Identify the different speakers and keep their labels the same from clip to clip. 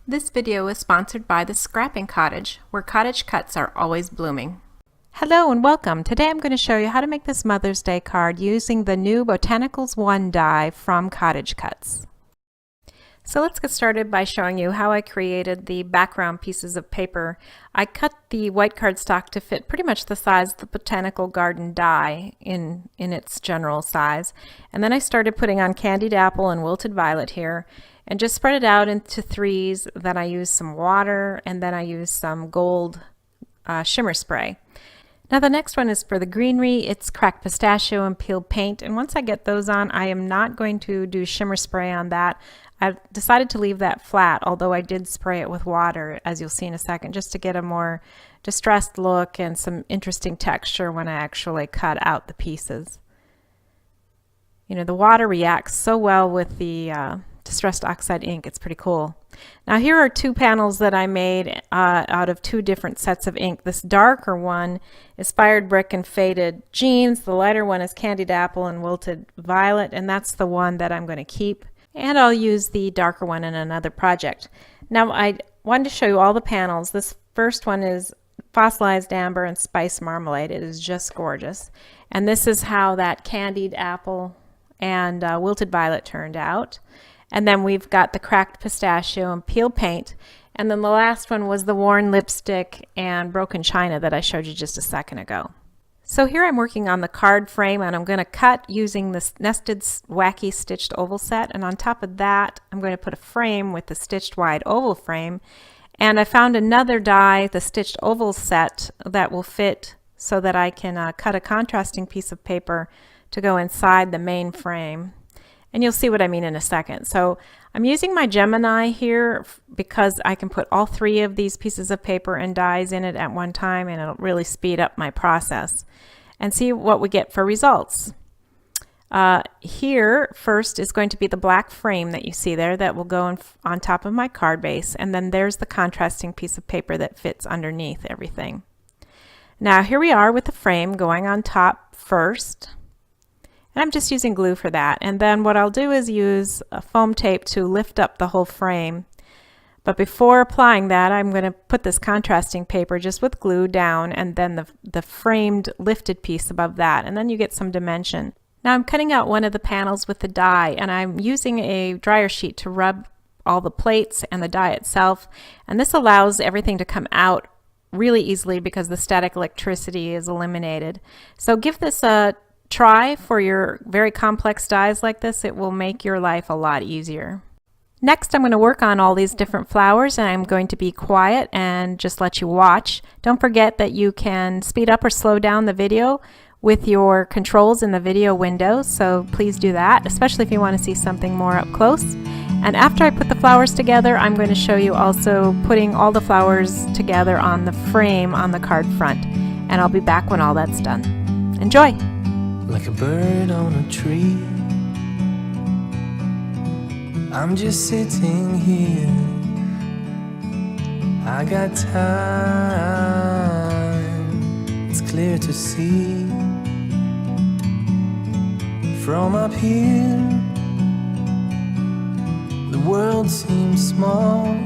Speaker 1: This video is sponsored by the Scrapping Cottage, where cottage cuts are always blooming. Hello and welcome. Today I'm going to show you how to make this Mother's Day card using the new Botanicals 1 die from CottageCutz. So let's get started by showing you how I created the background pieces of paper. I cut the white cardstock to fit pretty much the size of the Botanical Garden die in its general size. And then I started putting on candied apple and wilted violet here and just spread it out into threes. Then I used some water and then I used some gold shimmer spray. Now the next one is for the greenery. It's cracked pistachio and peeled paint, and once I get those on, I am not going to do shimmer spray on that. I've decided to leave that flat, although I did spray it with water, as you'll see in a second, just to get a more distressed look and some interesting texture when I actually cut out the pieces. You know, the water reacts so well with the distressed oxide ink, it's pretty cool. Now here are two panels that I made out of two different sets of ink. This darker one is Fired Brick and Faded Jeans. The lighter one is Candied Apple and Wilted Violet, and that's the one that I'm going to keep. And I'll use the darker one in another project. Now I wanted to show you all the panels. This first one is Fossilized Amber and Spice Marmalade. It is just gorgeous. And this is how that Candied Apple and Wilted Violet turned out. And then we've got the cracked pistachio and peeled paint. And then the last one was the worn lipstick and broken china that I showed you just a second ago. So here I'm working on the card frame, and I'm going to cut using this nested Wacky stitched oval set. And on top of that, I'm going to put a frame with the stitched wide oval frame. And I found another die, the stitched oval set, that will fit so that I can cut a contrasting piece of paper to go inside the main frame. And you'll see what I mean in a second. So I'm using my Gemini here because I can put all three of these pieces of paper and dies in it at one time, and it'll really speed up my process. And see what we get for results. Here first is going to be the black frame that you see there that will go on top of my card base, and then there's the contrasting piece of paper that fits underneath everything. Now here we are with the frame going on top first. And I'm just using glue for that. And then what I'll do is use a foam tape to lift up the whole frame. But before applying that, I'm going to put this contrasting paper just with glue down, and then the framed lifted piece above that. And then you get some dimension. Now I'm cutting out one of the panels with the die, and I'm using a dryer sheet to rub all the plates and the die itself. And this allows everything to come out really easily because the static electricity is eliminated. So give this a try for your very complex dies like this. It will make your life a lot easier. Next, I'm going to work on all these different flowers, and I'm going to be quiet and just let you watch. Don't forget that you can speed up or slow down the video with your controls in the video window, so please do that, especially if you want to see something more up close. And after I put the flowers together, I'm going to show you also putting all the flowers together on the frame on the card front, and I'll be back when all that's done. Enjoy!
Speaker 2: Like a bird on a tree, I'm just sitting here. I got time, it's clear to see. From up here, the world seems small.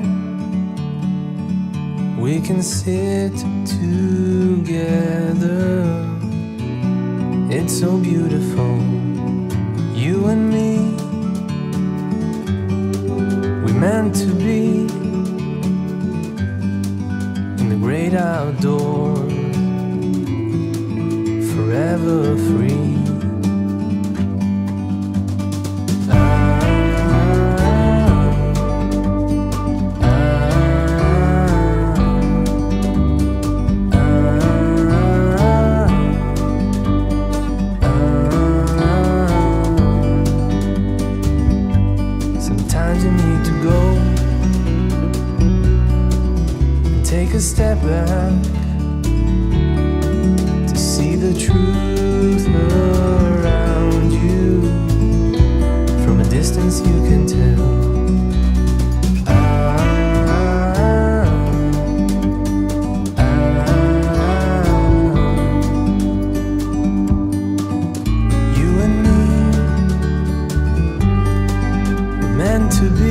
Speaker 2: We can sit together. It's so beautiful, you and me. We meant to be in the great outdoors, forever free. Take a step back to see the truth around you. From a distance you can tell. You and me were meant to be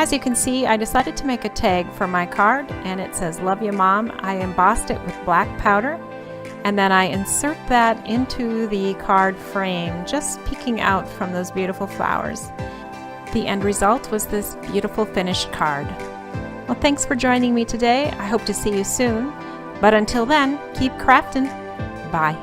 Speaker 1: As you can see, I decided to make a tag for my card, and it says "Love You Mom." I embossed it with black powder, and then I insert that into the card frame, just peeking out from those beautiful flowers. The end result was this beautiful finished card. Well, thanks for joining me today. I hope to see you soon. But until then, keep crafting. Bye.